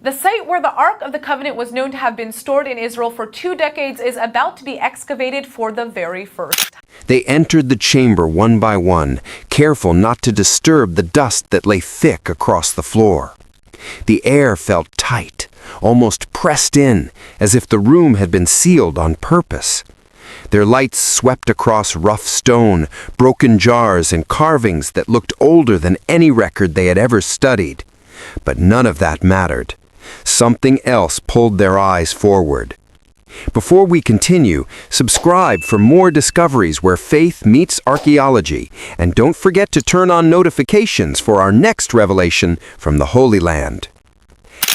The site where the Ark of the Covenant was known to have been stored in Israel for 2 decades is about to be excavated for the very first time. They entered the chamber one by one, careful not to disturb the dust that lay thick across the floor. The air felt tight, almost pressed in, as if the room had been sealed on purpose. Their lights swept across rough stone, broken jars, and carvings that looked older than any record they had ever studied. But none of that mattered. Something else pulled their eyes forward. Before we continue, subscribe for more discoveries where faith meets archaeology, and don't forget to turn on notifications for our next revelation from the Holy Land.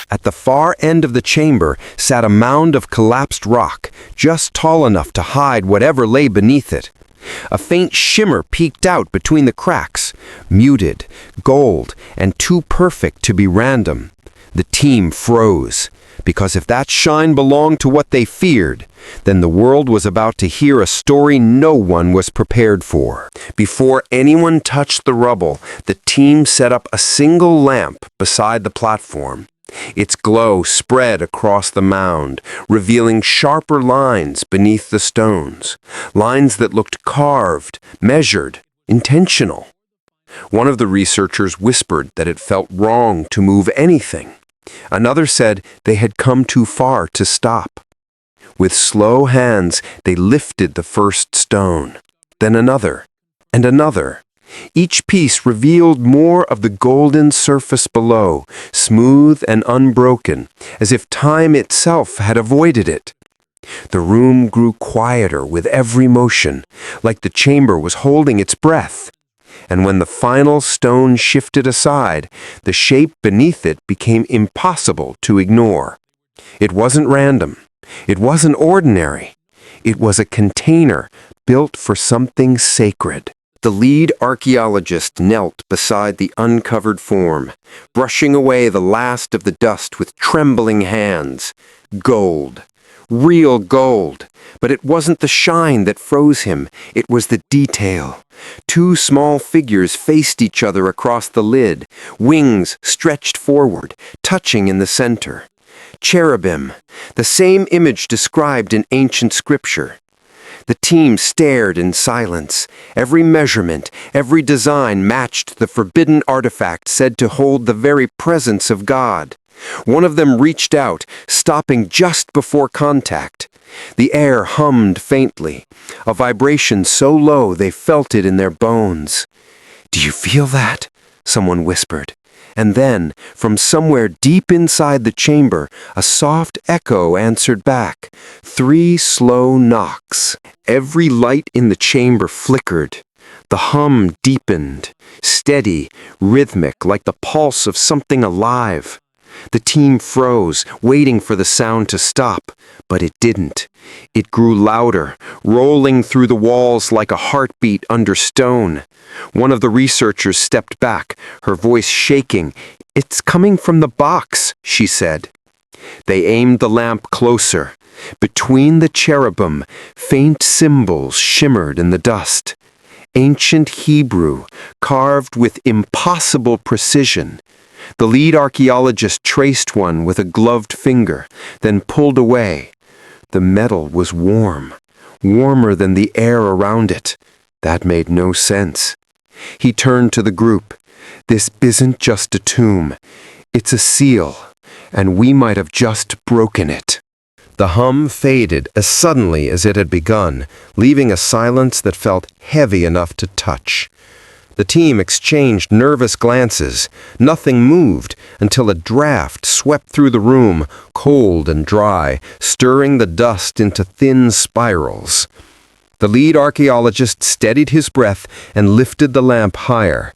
At the far end of the chamber sat a mound of collapsed rock, just tall enough to hide whatever lay beneath it. A faint shimmer peeked out between the cracks, muted, gold, and too perfect to be random. The team froze, because if that shine belonged to what they feared, then the world was about to hear a story no one was prepared for. Before anyone touched the rubble, the team set up a single lamp beside the platform. Its glow spread across the mound, revealing sharper lines beneath the stones, lines that looked carved, measured, intentional. One of the researchers whispered that it felt wrong to move anything. Another said they had come too far to stop. With slow hands, they lifted the first stone, then another, and another. Each piece revealed more of the golden surface below, smooth and unbroken, as if time itself had avoided it. The room grew quieter with every motion, like the chamber was holding its breath. And when the final stone shifted aside, the shape beneath it became impossible to ignore. It wasn't random. It wasn't ordinary. It was a container built for something sacred. The lead archaeologist knelt beside the uncovered form, brushing away the last of the dust with trembling hands. Gold. Real gold. But it wasn't the shine that froze him. It was the detail. 2 small figures faced each other across the lid, wings stretched forward, touching in the center. Cherubim, the same image described in ancient scripture. The team stared in silence. Every measurement, every design matched the forbidden artifact said to hold the very presence of God. One of them reached out, stopping just before contact. The air hummed faintly, a vibration so low they felt it in their bones. "Do you feel that?" someone whispered. And then, from somewhere deep inside the chamber, a soft echo answered back. 3 slow knocks. Every light in the chamber flickered. The hum deepened, steady, rhythmic, like the pulse of something alive. The team froze, waiting for the sound to stop, but it didn't. It grew louder, rolling through the walls like a heartbeat under stone. One of the researchers stepped back, her voice shaking. "It's coming from the box," she said. They aimed the lamp closer. Between the cherubim, faint symbols shimmered in the dust. Ancient Hebrew, carved with impossible precision. The lead archaeologist traced one with a gloved finger, then pulled away. The metal was warm, warmer than the air around it. That made no sense. He turned to the group. "This isn't just a tomb. It's a seal, and we might have just broken it." The hum faded as suddenly as it had begun, leaving a silence that felt heavy enough to touch. The team exchanged nervous glances. Nothing moved until a draft swept through the room, cold and dry, stirring the dust into thin spirals. The lead archaeologist steadied his breath and lifted the lamp higher.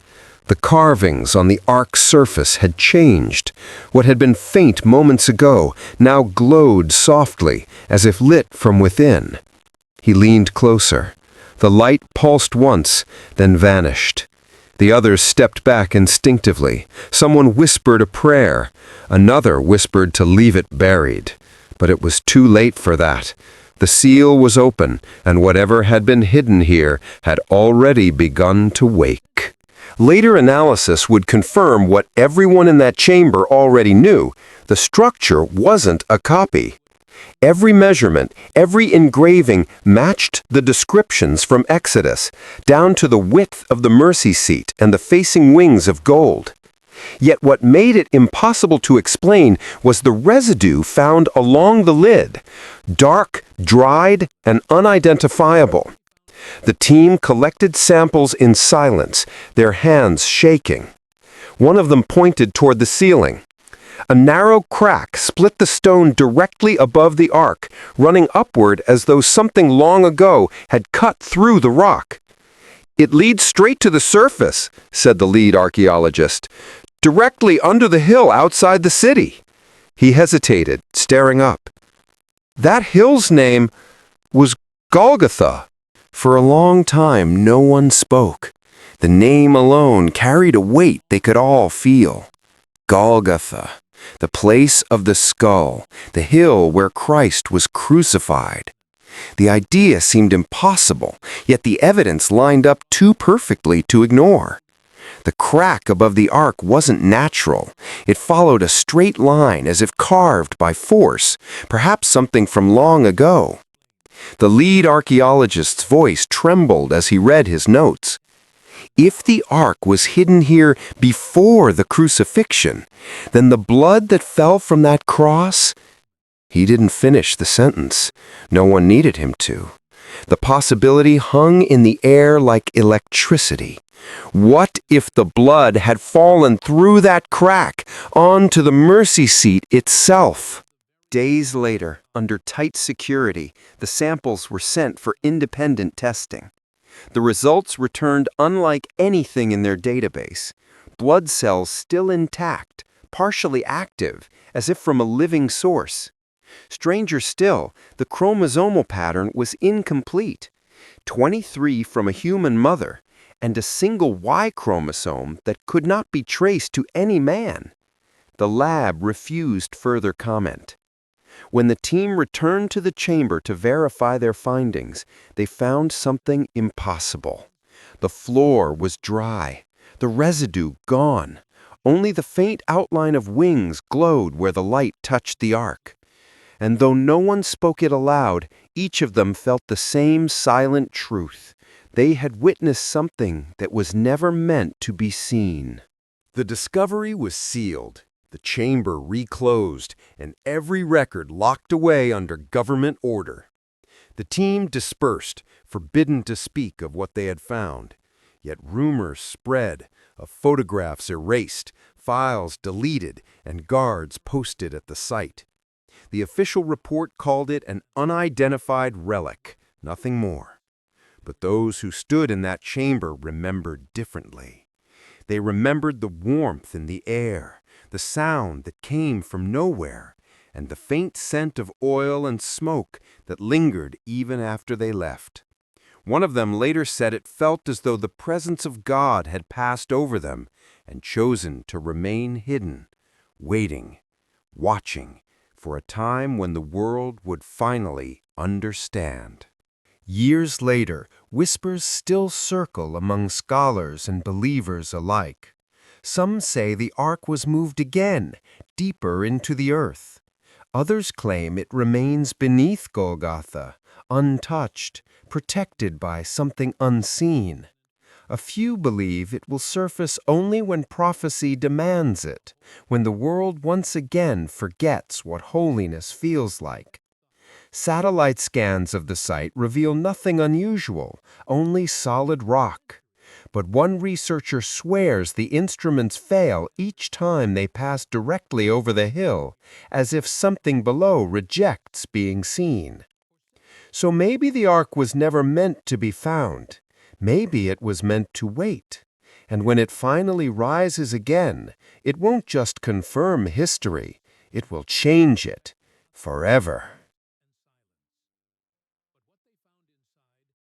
The carvings on the ark's surface had changed. What had been faint moments ago now glowed softly, as if lit from within. He leaned closer. The light pulsed once, then vanished. The others stepped back instinctively. Someone whispered a prayer. Another whispered to leave it buried. But it was too late for that. The seal was open, and whatever had been hidden here had already begun to wake. Later analysis would confirm what everyone in that chamber already knew. The structure wasn't a copy. Every measurement, every engraving matched the descriptions from Exodus, down to the width of the mercy seat and the facing wings of gold. Yet what made it impossible to explain was the residue found along the lid, dark, dried, and unidentifiable. The team collected samples in silence, their hands shaking. One of them pointed toward the ceiling. A narrow crack split the stone directly above the ark, running upward as though something long ago had cut through the rock. "It leads straight to the surface," said the lead archaeologist, "directly under the hill outside the city." He hesitated, staring up. That hill's name was Golgotha. For a long time, no one spoke. The name alone carried a weight they could all feel. Golgotha, the place of the skull, the hill where Christ was crucified. The idea seemed impossible, yet the evidence lined up too perfectly to ignore. The crack above the ark wasn't natural. It followed a straight line as if carved by force, perhaps something from long ago. The lead archaeologist's voice trembled as he read his notes. If the ark was hidden here before the crucifixion, then the blood that fell from that cross... He didn't finish the sentence. No one needed him to. The possibility hung in the air like electricity. What if the blood had fallen through that crack onto the mercy seat itself? Days later, under tight security, the samples were sent for independent testing. The results returned unlike anything in their database. Blood cells still intact, partially active, as if from a living source. Stranger still, the chromosomal pattern was incomplete. 23 from a human mother, and a single Y chromosome that could not be traced to any man. The lab refused further comment. When the team returned to the chamber to verify their findings, they found something impossible. The floor was dry, the residue gone. Only the faint outline of wings glowed where the light touched the ark. And though no one spoke it aloud, each of them felt the same silent truth. They had witnessed something that was never meant to be seen. The discovery was sealed, the chamber reclosed, and every record locked away under government order. The team dispersed, forbidden to speak of what they had found. Yet rumors spread, of photographs erased, files deleted, and guards posted at the site. The official report called it an unidentified relic, nothing more. But those who stood in that chamber remembered differently. They remembered the warmth in the air, the sound that came from nowhere, and the faint scent of oil and smoke that lingered even after they left. One of them later said it felt as though the presence of God had passed over them and chosen to remain hidden, waiting, watching, for a time when the world would finally understand. Years later, whispers still circle among scholars and believers alike. Some say the ark was moved again, deeper into the earth. Others claim it remains beneath Golgotha, untouched, protected by something unseen. A few believe it will surface only when prophecy demands it, when the world once again forgets what holiness feels like. Satellite scans of the site reveal nothing unusual, only solid rock. But one researcher swears the instruments fail each time they pass directly over the hill, as if something below rejects being seen. So maybe the ark was never meant to be found. Maybe it was meant to wait. And when it finally rises again, it won't just confirm history, it will change it forever.